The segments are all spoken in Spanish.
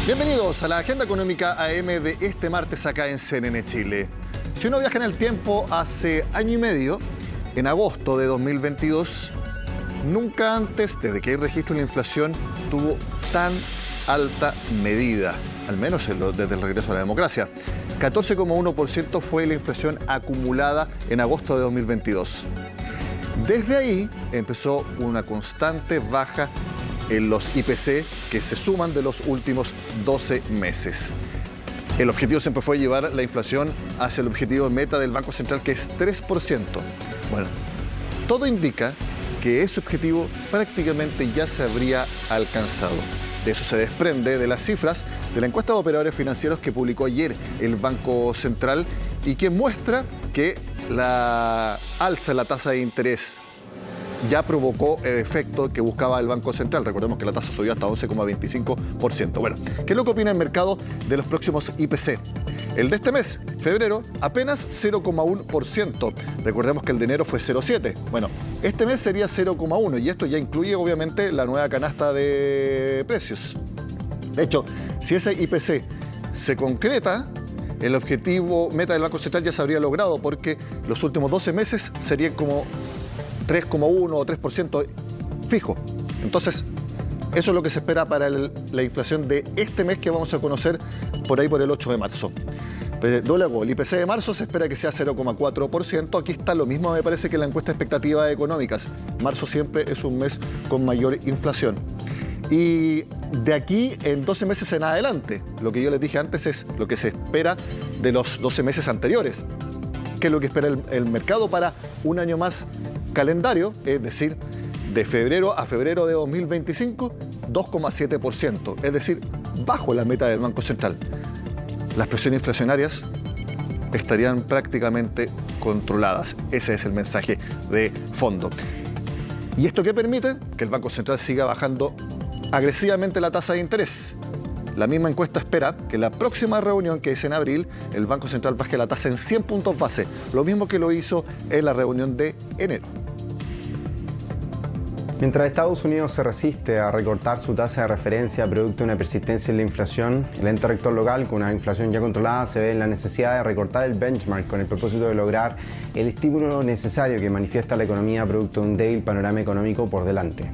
Bienvenidos a la Agenda Económica AM de este martes acá en CNN Chile. Si uno viaja en el tiempo hace año y medio, en agosto de 2022, nunca antes, desde que hay registro de la inflación, tuvo tan alta medida, al menos desde el regreso a la democracia. 14,1% fue la inflación acumulada en agosto de 2022. Desde ahí empezó una constante baja en los IPC que se suman de los últimos 12 meses. El objetivo siempre fue llevar la inflación hacia el objetivo meta del Banco Central, que es 3%. Bueno, todo indica que ese objetivo prácticamente ya se habría alcanzado. De eso se desprende de las cifras de la encuesta de operadores financieros que publicó ayer el Banco Central y que muestra que la alza en la tasa de interés ya provocó el efecto que buscaba el Banco Central. Recordemos que la tasa subió hasta 11,25%. Bueno, ¿qué es lo que opina el mercado de los próximos IPC? El de este mes, febrero, apenas 0,1%. Recordemos que el de enero fue 0,7%. Bueno, este mes sería 0,1% y esto ya incluye obviamente la nueva canasta de precios. De hecho, si ese IPC se concreta, el objetivo meta del Banco Central ya se habría logrado, porque los últimos 12 meses serían como 3,1 o 3% fijo. Entonces, eso es lo que se espera para la inflación de este mes, que vamos a conocer por ahí por el 8 de marzo. Luego, el IPC de marzo se espera que sea 0,4%. Aquí está lo mismo, me parece, que la encuesta de expectativas económicas. Marzo siempre es un mes con mayor inflación. Y de aquí en 12 meses en adelante, lo que yo les dije antes es lo que se espera de los 12 meses anteriores. ¿Qué es lo que espera el mercado para un año más calendario? Es decir, de febrero a febrero de 2025, 2,7%. Es decir, bajo la meta del Banco Central. Las presiones inflacionarias estarían prácticamente controladas. Ese es el mensaje de fondo. ¿Y esto qué permite? Que el Banco Central siga bajando agresivamente la tasa de interés. La misma encuesta espera que la próxima reunión, que es en abril, el Banco Central baje la tasa en 100 puntos base, lo mismo que lo hizo en la reunión de enero. Mientras Estados Unidos se resiste a recortar su tasa de referencia producto de una persistencia en la inflación, el ente rector local, con una inflación ya controlada, se ve en la necesidad de recortar el benchmark con el propósito de lograr el estímulo necesario que manifiesta la economía producto de un débil panorama económico por delante.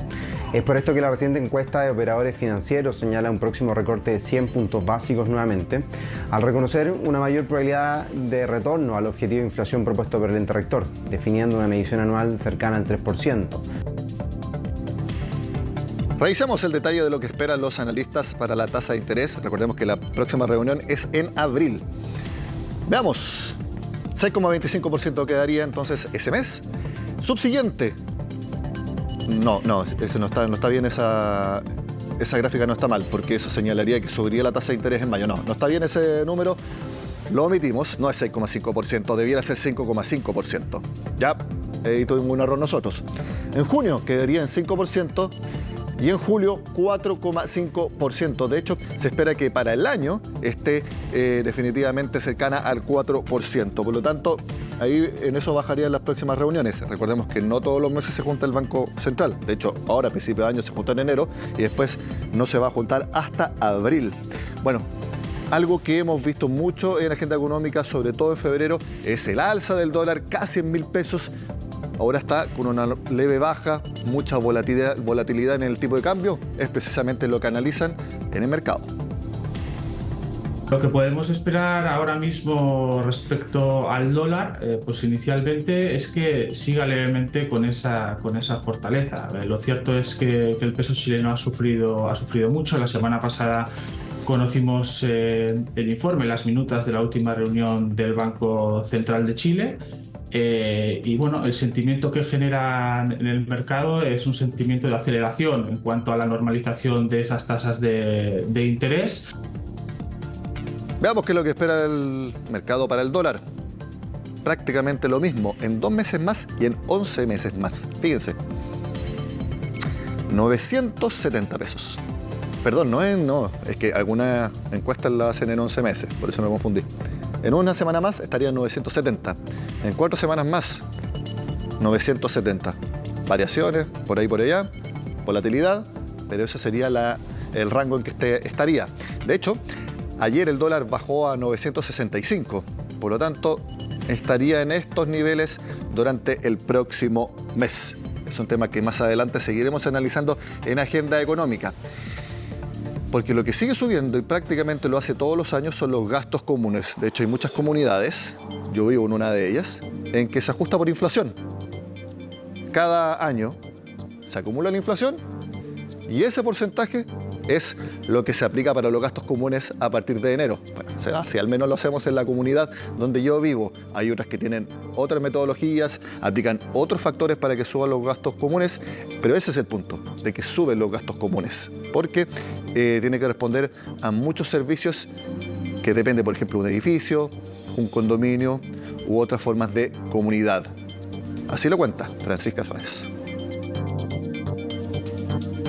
Es por esto que la reciente encuesta de operadores financieros señala un próximo recorte de 100 puntos básicos nuevamente, al reconocer una mayor probabilidad de retorno al objetivo de inflación propuesto por el ente rector, definiendo una medición anual cercana al 3%. Revisemos el detalle de lo que esperan los analistas para la tasa de interés. Recordemos que la próxima reunión es en abril. Veamos, 6,25% quedaría entonces ese mes. Subsiguiente. No, ese no está bien, esa gráfica no está mal, porque eso señalaría que subiría la tasa de interés en mayo. No está bien ese número, lo omitimos, no es 6,5%, debiera ser 5,5%. Ya, ahí tuvimos un error nosotros. En junio quedaría en 5%. Y en julio, 4,5%. De hecho, se espera que para el año esté definitivamente cercana al 4%. Por lo tanto, ahí en eso bajarían las próximas reuniones. Recordemos que no todos los meses se junta el Banco Central. De hecho, ahora a principios de año se junta en enero y después no se va a juntar hasta abril. Bueno, algo que hemos visto mucho en la agenda económica, sobre todo en febrero, es el alza del dólar, casi en 1.000 pesos. Ahora está con una leve baja, mucha volatilidad en el tipo de cambio. Es precisamente lo que analizan en el mercado. Lo que podemos esperar ahora mismo respecto al dólar, pues inicialmente es que siga levemente con esa fortaleza. Lo cierto es que el peso chileno ha sufrido mucho. La semana pasada conocimos el informe, las minutas de la última reunión del Banco Central de Chile. Y bueno, el sentimiento que genera en el mercado es un sentimiento de aceleración en cuanto a la normalización de esas tasas de interés. Veamos qué es lo que espera el mercado para el dólar. Prácticamente lo mismo en 2 meses más y en 11 meses más. Fíjense, 970 pesos. Perdón, es que algunas encuestas las hacen en 11 meses, por eso me confundí. En una semana más estaría en 970. En 4 semanas más, 970. Variaciones, por ahí por allá, volatilidad, pero esa sería el rango en que estaría. De hecho, ayer el dólar bajó a 965, por lo tanto, estaría en estos niveles durante el próximo mes. Es un tema que más adelante seguiremos analizando en Agenda Económica. Porque lo que sigue subiendo y prácticamente lo hace todos los años son los gastos comunes. De hecho, hay muchas comunidades, yo vivo en una de ellas, en que se ajusta por inflación. Cada año se acumula la inflación y ese porcentaje es lo que se aplica para los gastos comunes a partir de enero. Bueno, o sea, si al menos lo hacemos en la comunidad donde yo vivo. Hay otras que tienen otras metodologías, aplican otros factores para que suban los gastos comunes, pero ese es el punto, de que suben los gastos comunes, porque tiene que responder a muchos servicios que dependen, por ejemplo, de un edificio, un condominio u otras formas de comunidad. Así lo cuenta Francisca Suárez.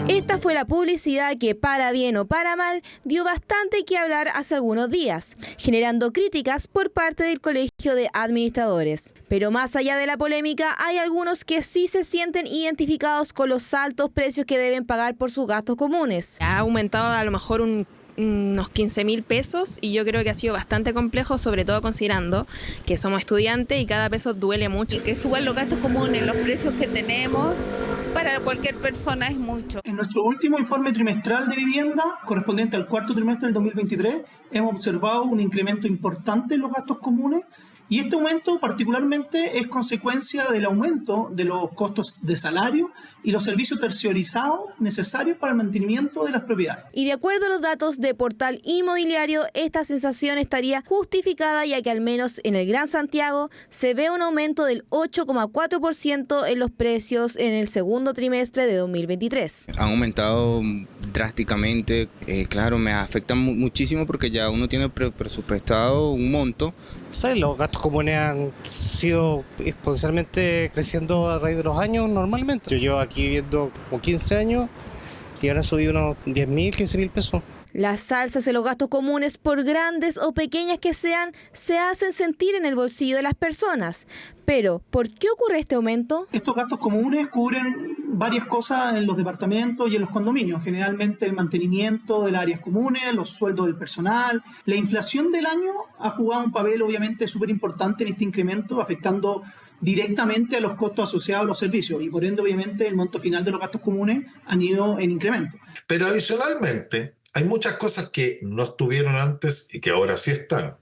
Esta fue la publicidad que, para bien o para mal, dio bastante que hablar hace algunos días, generando críticas por parte del Colegio de Administradores. Pero más allá de la polémica, hay algunos que sí se sienten identificados con los altos precios que deben pagar por sus gastos comunes. Ha aumentado a lo mejor unos 15.000 pesos y yo creo que ha sido bastante complejo, sobre todo considerando que somos estudiantes y cada peso duele mucho. Y que suban los gastos comunes, los precios que tenemos, para cualquier persona es mucho. En nuestro último informe trimestral de vivienda, correspondiente al cuarto trimestre del 2023, hemos observado un incremento importante en los gastos comunes y este aumento particularmente es consecuencia del aumento de los costos de salario y los servicios terciarizados necesarios para el mantenimiento de las propiedades. Y de acuerdo a los datos de Portal Inmobiliario, esta sensación estaría justificada ya que al menos en el Gran Santiago se ve un aumento del 8,4% en los precios en el segundo trimestre de 2023. Han aumentado drásticamente, claro, me afecta muchísimo porque ya uno tiene presupuestado un monto. Sí, los gastos comunes han sido exponencialmente creciendo a raíz de los años normalmente. Yo llevo aquí viviendo como 15 años y ahora han subido unos 10.000, 15.000 pesos. Las alzas en los gastos comunes, por grandes o pequeñas que sean, se hacen sentir en el bolsillo de las personas. Pero, ¿por qué ocurre este aumento? Estos gastos comunes cubren varias cosas en los departamentos y en los condominios. Generalmente el mantenimiento de las áreas comunes, los sueldos del personal. La inflación del año ha jugado un papel obviamente súper importante en este incremento, afectando directamente a los costos asociados a los servicios y por ende obviamente el monto final de los gastos comunes han ido en incremento. Pero adicionalmente hay muchas cosas que no estuvieron antes y que ahora sí están.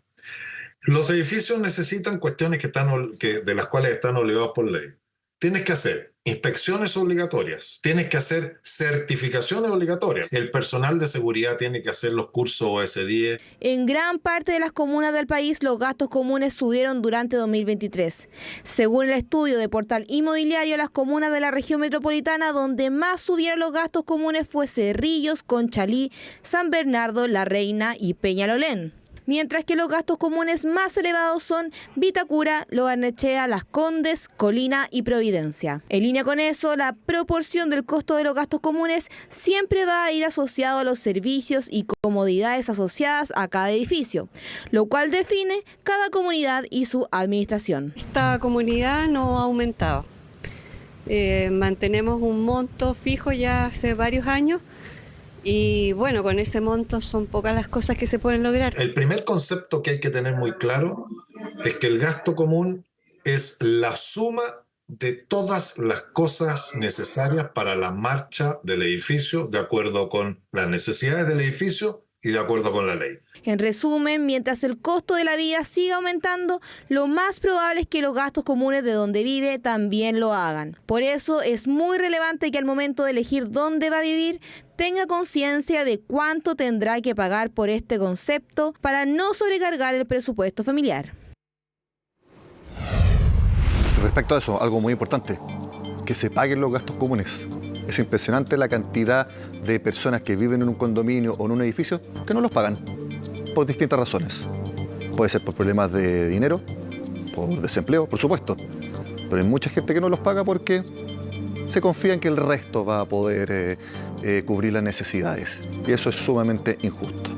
Los edificios necesitan cuestiones de las cuales están obligados por ley. Tienes que hacer inspecciones obligatorias, tienes que hacer certificaciones obligatorias. El personal de seguridad tiene que hacer los cursos OS10. En gran parte de las comunas del país los gastos comunes subieron durante 2023. Según el estudio de Portal Inmobiliario, las comunas de la región metropolitana donde más subieron los gastos comunes fue Cerrillos, Conchalí, San Bernardo, La Reina y Peñalolén. Mientras que los gastos comunes más elevados son Vitacura, Lo Barnechea, Las Condes, Colina y Providencia. En línea con eso, la proporción del costo de los gastos comunes siempre va a ir asociado a los servicios y comodidades asociadas a cada edificio, lo cual define cada comunidad y su administración. Esta comunidad no ha aumentado. Mantenemos un monto fijo ya hace varios años. Y bueno, con ese monto son pocas las cosas que se pueden lograr. El primer concepto que hay que tener muy claro es que el gasto común es la suma de todas las cosas necesarias para la marcha del edificio, de acuerdo con las necesidades del edificio y de acuerdo con la ley. En resumen, mientras el costo de la vida siga aumentando, lo más probable es que los gastos comunes de donde vive también lo hagan. Por eso es muy relevante que al momento de elegir dónde va a vivir, tenga conciencia de cuánto tendrá que pagar por este concepto para no sobrecargar el presupuesto familiar. Respecto a eso, algo muy importante, que se paguen los gastos comunes. Es impresionante la cantidad de personas que viven en un condominio o en un edificio que no los pagan por distintas razones. Puede ser por problemas de dinero, por desempleo, por supuesto, pero hay mucha gente que no los paga porque se confía en que el resto va a poder cubrir las necesidades y eso es sumamente injusto.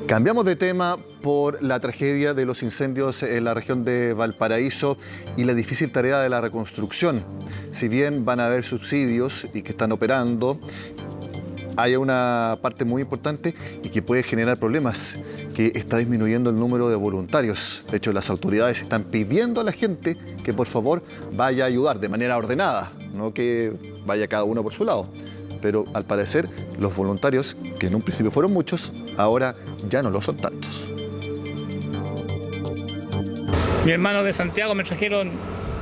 Cambiamos de tema por la tragedia de los incendios en la región de Valparaíso y la difícil tarea de la reconstrucción. Si bien van a haber subsidios y que están operando, hay una parte muy importante y que puede generar problemas, que está disminuyendo el número de voluntarios. De hecho, las autoridades están pidiendo a la gente que por favor vaya a ayudar de manera ordenada, no que vaya cada uno por su lado. Pero al parecer los voluntarios, que en un principio fueron muchos, ahora ya no lo son tantos. Mi hermano de Santiago me trajeron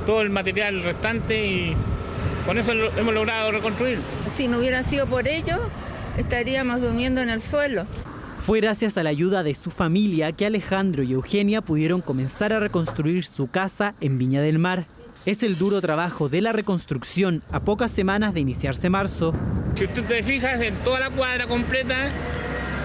todo el material restante y con eso hemos logrado reconstruir. Si no hubiera sido por ello, estaríamos durmiendo en el suelo. Fue gracias a la ayuda de su familia que Alejandro y Eugenia pudieron comenzar a reconstruir su casa en Viña del Mar. Es el duro trabajo de la reconstrucción a pocas semanas de iniciarse marzo. Si usted te fijas, en toda la cuadra completa,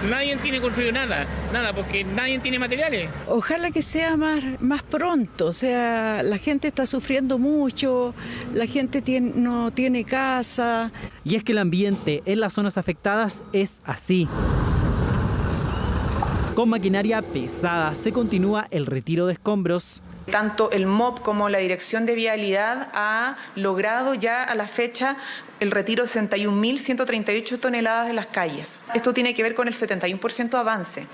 nadie tiene construido nada, porque nadie tiene materiales. Ojalá que sea más pronto, o sea, la gente está sufriendo mucho, la gente no tiene casa. Y es que el ambiente en las zonas afectadas es así. Con maquinaria pesada se continúa el retiro de escombros. Tanto el MOP como la Dirección de Vialidad ha logrado ya a la fecha el retiro de 61.138 toneladas de las calles. Esto tiene que ver con el 71% avance.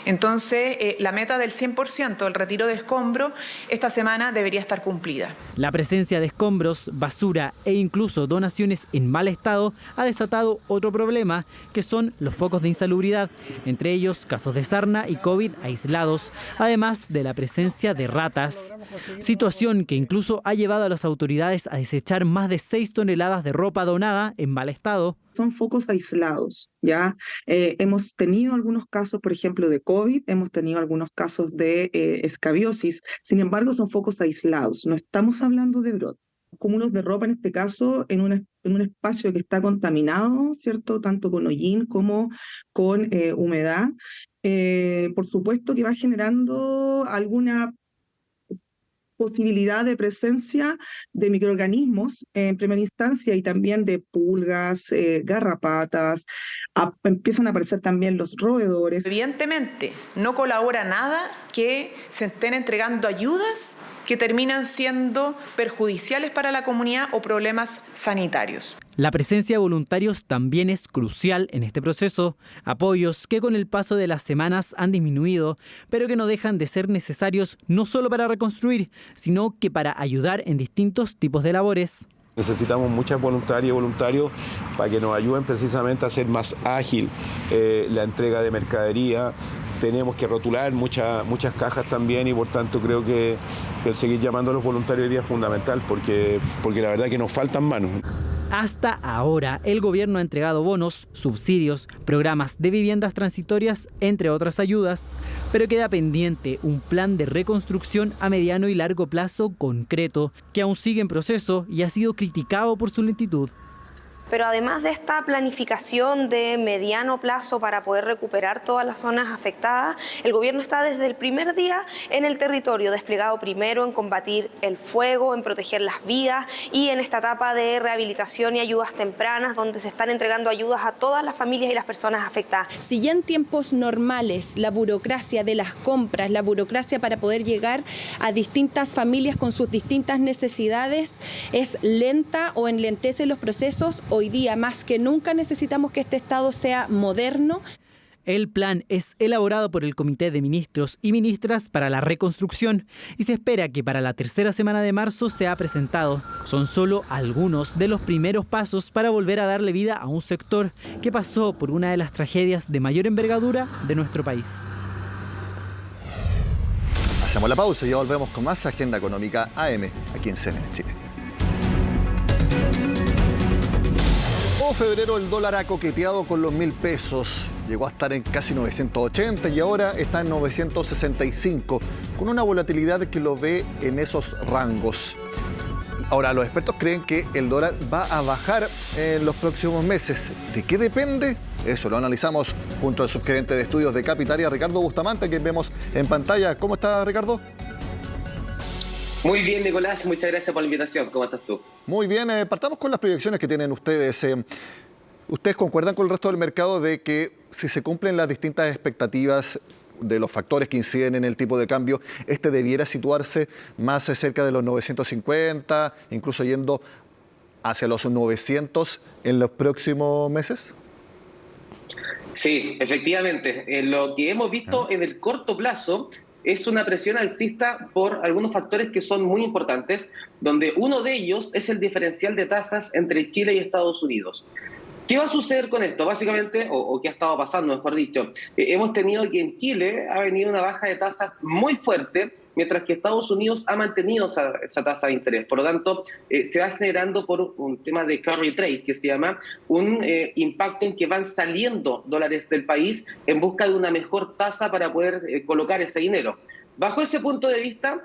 Entonces, la meta del 100%, el retiro de escombros, esta semana debería estar cumplida. La presencia de escombros, basura e incluso donaciones en mal estado ha desatado otro problema, que son los focos de insalubridad, entre ellos casos de sarna y COVID aislados, además de la presencia de ratas. Situación que incluso ha llevado a las autoridades a desechar más de 6 toneladas de ropa donada en mal estado. Son focos aislados, ¿ya? Hemos tenido algunos casos, por ejemplo, de COVID, hemos tenido algunos casos de escabiosis, sin embargo, son focos aislados, no estamos hablando de brotes. Cúmulos de ropa, en este caso, en un espacio que está contaminado, ¿cierto? Tanto con hollín como con humedad. Por supuesto que va generando alguna posibilidad de presencia de microorganismos en primera instancia y también de pulgas, garrapatas, empiezan a aparecer también los roedores. Evidentemente, no colabora nada que se estén entregando ayudas que terminan siendo perjudiciales para la comunidad o problemas sanitarios. La presencia de voluntarios también es crucial en este proceso, apoyos que con el paso de las semanas han disminuido, pero que no dejan de ser necesarios no solo para reconstruir, sino que para ayudar en distintos tipos de labores. Necesitamos muchas voluntarias y voluntarios para que nos ayuden precisamente a hacer más ágil la entrega de mercadería. Tenemos que rotular muchas cajas también y por tanto creo que el seguir llamando a los voluntarios hoy día es fundamental porque la verdad que nos faltan manos. Hasta ahora, el gobierno ha entregado bonos, subsidios, programas de viviendas transitorias, entre otras ayudas, pero queda pendiente un plan de reconstrucción a mediano y largo plazo concreto, que aún sigue en proceso y ha sido criticado por su lentitud. Pero además de esta planificación de mediano plazo para poder recuperar todas las zonas afectadas, el gobierno está desde el primer día en el territorio, desplegado primero en combatir el fuego, en proteger las vidas y en esta etapa de rehabilitación y ayudas tempranas, donde se están entregando ayudas a todas las familias y las personas afectadas. Si ya en tiempos normales la burocracia de las compras, la burocracia para poder llegar a distintas familias con sus distintas necesidades es lenta o enlentece los procesos, hoy día más que nunca necesitamos que este Estado sea moderno. El plan es elaborado por el Comité de Ministros y Ministras para la Reconstrucción y se espera que para la tercera semana de marzo sea presentado. Son solo algunos de los primeros pasos para volver a darle vida a un sector que pasó por una de las tragedias de mayor envergadura de nuestro país. Hacemos la pausa y ya volvemos con más Agenda Económica AM aquí en CNN Chile. En febrero el dólar ha coqueteado con los 1.000 pesos, llegó a estar en casi 980 y ahora está en 965, con una volatilidad que lo ve en esos rangos. Ahora, los expertos creen que el dólar va a bajar en los próximos meses. ¿De qué depende? Eso lo analizamos junto al subgerente de estudios de Capitaria, Ricardo Bustamante, que vemos en pantalla. ¿Cómo está, Ricardo? Muy bien, Nicolás, muchas gracias por la invitación. ¿Cómo estás tú? Muy bien, partamos con las proyecciones que tienen ustedes. ¿Ustedes concuerdan con el resto del mercado de que si se cumplen las distintas expectativas de los factores que inciden en el tipo de cambio, este debiera situarse más cerca de los 950, incluso yendo hacia los 900 en los próximos meses? Sí, efectivamente. Lo que hemos visto en el corto plazo es una presión alcista por algunos factores que son muy importantes, donde uno de ellos es el diferencial de tasas entre Chile y Estados Unidos. ¿Qué va a suceder con esto? Básicamente, o qué ha estado pasando, mejor dicho, hemos tenido que en Chile ha venido una baja de tasas muy fuerte, mientras que Estados Unidos ha mantenido esa tasa de interés. Por lo tanto, se va generando por un tema de carry trade, que se llama, un impacto en que van saliendo dólares del país en busca de una mejor tasa para poder colocar ese dinero. Bajo ese punto de vista,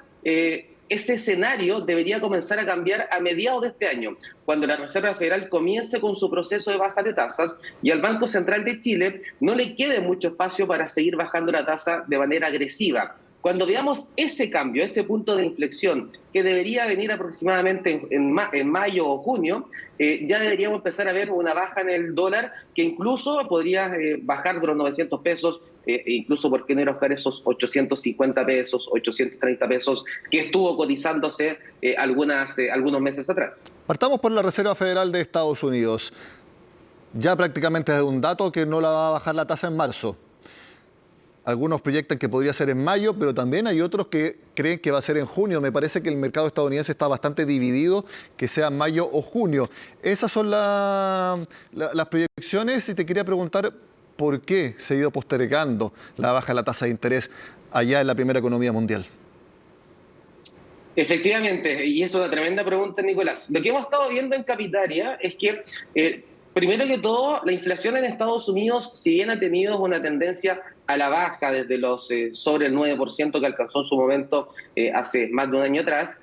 ese escenario debería comenzar a cambiar a mediados de este año, cuando la Reserva Federal comience con su proceso de baja de tasas y al Banco Central de Chile no le quede mucho espacio para seguir bajando la tasa de manera agresiva. Cuando veamos ese cambio, ese punto de inflexión, que debería venir aproximadamente en mayo o junio, ya deberíamos empezar a ver una baja en el dólar que incluso podría bajar de los 900 pesos, incluso por qué no buscar esos 850 pesos, 830 pesos que estuvo cotizándose algunos meses atrás. Partamos por la Reserva Federal de Estados Unidos. Ya prácticamente es un dato que no la va a bajar la tasa en marzo. Algunos proyectan que podría ser en mayo, pero también hay otros que creen que va a ser en junio. Me parece que el mercado estadounidense está bastante dividido, que sea mayo o junio. Esas son las proyecciones y te quería preguntar por qué se ha ido postergando la baja de la tasa de interés allá en la primera economía mundial. Efectivamente, y es una tremenda pregunta, Nicolás. Lo que hemos estado viendo en Capitalia es que, primero que todo, la inflación en Estados Unidos, si bien ha tenido una tendencia a la baja desde los sobre el 9% que alcanzó en su momento hace más de un año atrás,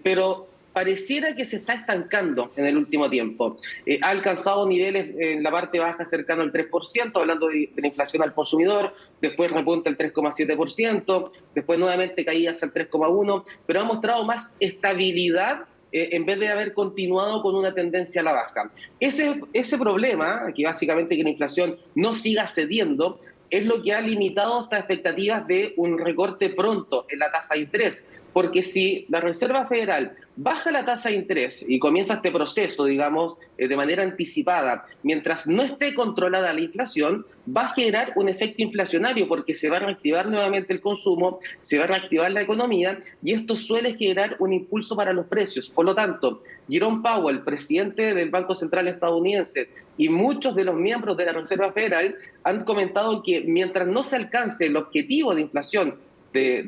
pero pareciera que se está estancando en el último tiempo. Ha alcanzado niveles en la parte baja cercano al 3%, hablando de la inflación al consumidor, después repunta el 3,7%, después nuevamente caía hacia el 3,1%, pero ha mostrado más estabilidad en vez de haber continuado con una tendencia a la baja. Ese problema, que básicamente que la inflación no siga cediendo, es lo que ha limitado estas expectativas de un recorte pronto en la tasa de interés. Porque si la Reserva Federal baja la tasa de interés y comienza este proceso, digamos, de manera anticipada, mientras no esté controlada la inflación, va a generar un efecto inflacionario porque se va a reactivar nuevamente el consumo, se va a reactivar la economía y esto suele generar un impulso para los precios. Por lo tanto, Jerome Powell, presidente del Banco Central estadounidense, y muchos de los miembros de la Reserva Federal han comentado que mientras no se alcance el objetivo de inflación de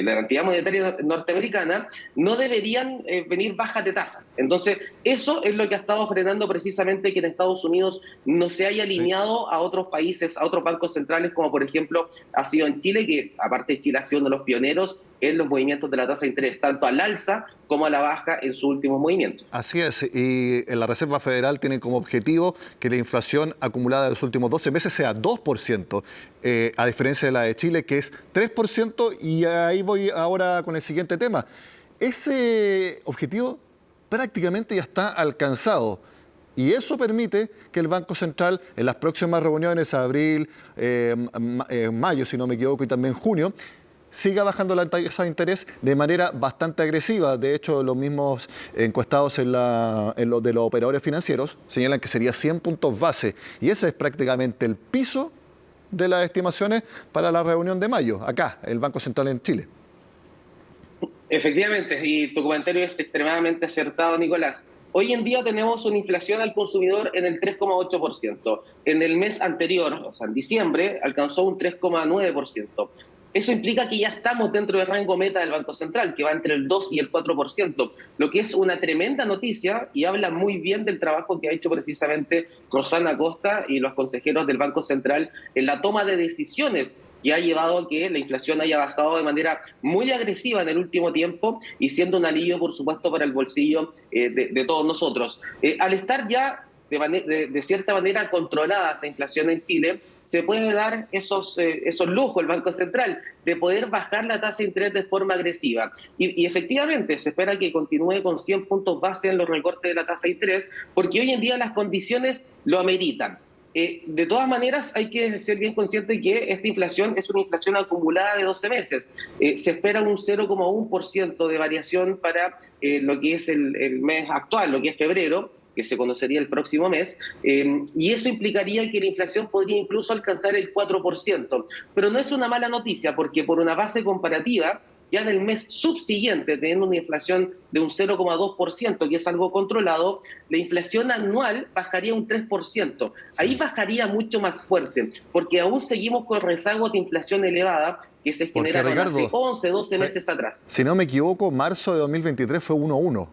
la entidad monetaria norteamericana, no deberían venir bajas de tasas. Entonces, eso es lo que ha estado frenando precisamente que en Estados Unidos no se haya alineado a otros países, a otros bancos centrales, como por ejemplo ha sido en Chile, que aparte Chile ha sido uno de los pioneros en los movimientos de la tasa de interés, tanto al alza como a la baja en sus últimos movimientos. Así es, y la Reserva Federal tiene como objetivo que la inflación acumulada de los últimos 12 meses sea 2%, a diferencia de la de Chile, que es 3%, y ahí voy ahora con el siguiente tema. Ese objetivo prácticamente ya está alcanzado, y eso permite que el Banco Central en las próximas reuniones, abril, mayo, si no me equivoco, y también junio, siga bajando la tasa de interés de manera bastante agresiva. De hecho, los mismos encuestados en los de los operadores financieros señalan que sería 100 puntos base. Y ese es prácticamente el piso de las estimaciones para la reunión de mayo, acá, el Banco Central en Chile. Efectivamente, y tu comentario es extremadamente acertado, Nicolás. Hoy en día tenemos una inflación al consumidor en el 3,8%. En el mes anterior, o sea, en diciembre, alcanzó un 3,9%. Eso implica que ya estamos dentro del rango meta del Banco Central, que va entre el 2 y el 4%, lo que es una tremenda noticia y habla muy bien del trabajo que ha hecho precisamente Rosana Costa y los consejeros del Banco Central en la toma de decisiones que ha llevado a que la inflación haya bajado de manera muy agresiva en el último tiempo y siendo un alivio, por supuesto, para el bolsillo de todos nosotros. Al estar ya de cierta manera controlada esta inflación en Chile, se puede dar esos lujos el Banco Central de poder bajar la tasa de interés de forma agresiva. Y efectivamente se espera que continúe con 100 puntos base en los recortes de la tasa de interés, porque hoy en día las condiciones lo ameritan. De todas maneras, hay que ser bien consciente que esta inflación es una inflación acumulada de 12 meses. Se espera un 0,1% de variación para lo que es el mes actual, lo que es febrero, que se conocería el próximo mes, y eso implicaría que la inflación podría incluso alcanzar el 4%. Pero no es una mala noticia, porque por una base comparativa, ya en el mes subsiguiente, teniendo una inflación de un 0,2%, que es algo controlado, la inflación anual bajaría un 3%. Ahí bajaría mucho más fuerte, porque aún seguimos con rezagos de inflación elevada que se generaron hace 11, 12 meses atrás. Si no me equivoco, marzo de 2023 fue 1,1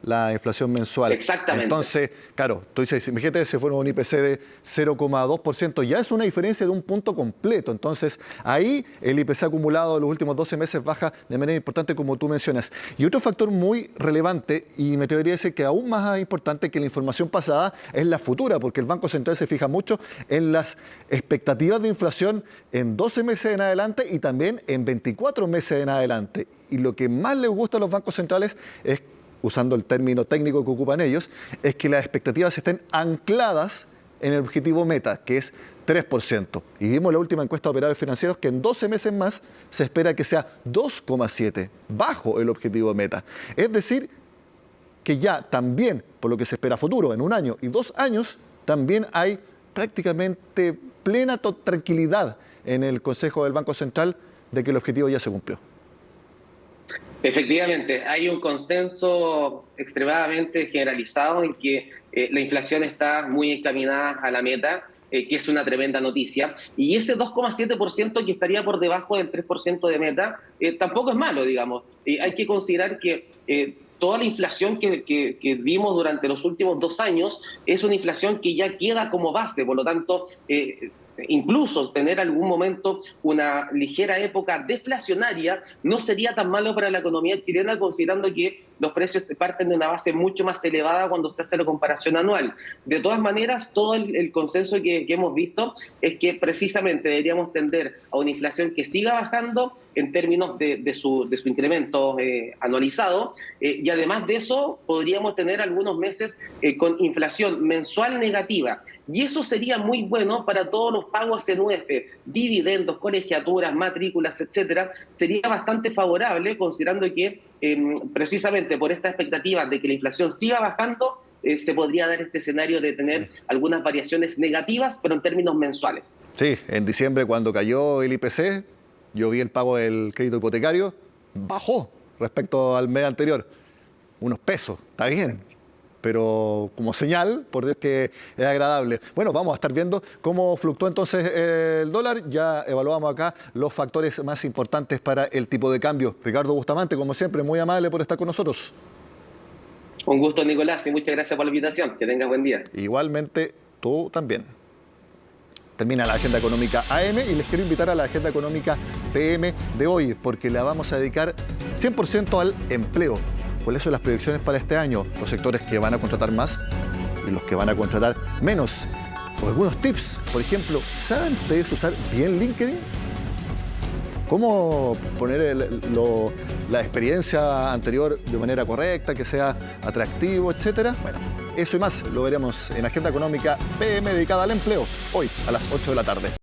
la inflación mensual. Exactamente. Entonces, claro, tú dices, imagínate, se fueron un IPC de 0,2%, ya es una diferencia de un punto completo. Entonces, ahí el IPC acumulado de los últimos 12 meses baja de manera importante, como tú mencionas. Y otro factor muy relevante, y me atrevería a decir que aún más importante que la información pasada, es la futura, porque el Banco Central se fija mucho en las expectativas de inflación en 12 meses en adelante y también en 24 meses en adelante. Y lo que más les gusta a los bancos centrales es, usando el término técnico que ocupan ellos, es que las expectativas estén ancladas en el objetivo meta, que es 3%. Y vimos en la última encuesta de operadores financieros que en 12 meses más se espera que sea 2,7, bajo el objetivo meta. Es decir, que ya también, por lo que se espera futuro, en 1 año y 2 años, también hay prácticamente plena tranquilidad en el Consejo del Banco Central de que el objetivo ya se cumplió. Efectivamente, hay un consenso extremadamente generalizado en que la inflación está muy encaminada a la meta, que es una tremenda noticia. Y ese 2,7% que estaría por debajo del 3% de meta, tampoco es malo, digamos. Hay que considerar que toda la inflación que vimos durante los últimos 2 años es una inflación que ya queda como base, por lo tanto, incluso tener algún momento una ligera época deflacionaria no sería tan malo para la economía chilena, considerando que los precios parten de una base mucho más elevada cuando se hace la comparación anual. De todas maneras, todo el consenso que hemos visto es que precisamente deberíamos tender a una inflación que siga bajando en términos de su incremento anualizado, y además de eso podríamos tener algunos meses con inflación mensual negativa, y eso sería muy bueno para todos los pagos en UF, dividendos, colegiaturas, matrículas, etcétera. Sería bastante favorable, considerando que precisamente por esta expectativa de que la inflación siga bajando, se podría dar este escenario de tener algunas variaciones negativas, pero en términos mensuales. Sí, en diciembre, cuando cayó el IPC, yo vi el pago del crédito hipotecario, bajó respecto al mes anterior. Unos pesos, está bien, pero como señal, por Dios que es agradable. Bueno, vamos a estar viendo cómo fluctúa entonces el dólar. Ya evaluamos acá los factores más importantes para el tipo de cambio. Ricardo Bustamante, como siempre, muy amable por estar con nosotros. Un gusto, Nicolás, y muchas gracias por la invitación. Que tengas buen día. Igualmente, tú también. Termina la Agenda Económica AM y les quiero invitar a la Agenda Económica PM de hoy, porque la vamos a dedicar 100% al empleo. ¿Cuáles son las proyecciones para este año? Los sectores que van a contratar más y los que van a contratar menos. O algunos tips, por ejemplo, ¿saben ustedes usar bien LinkedIn? ¿Cómo poner la experiencia anterior de manera correcta, que sea atractivo, etcétera? Bueno, eso y más lo veremos en Agenda Económica PM dedicada al empleo, hoy a las 8 de la tarde.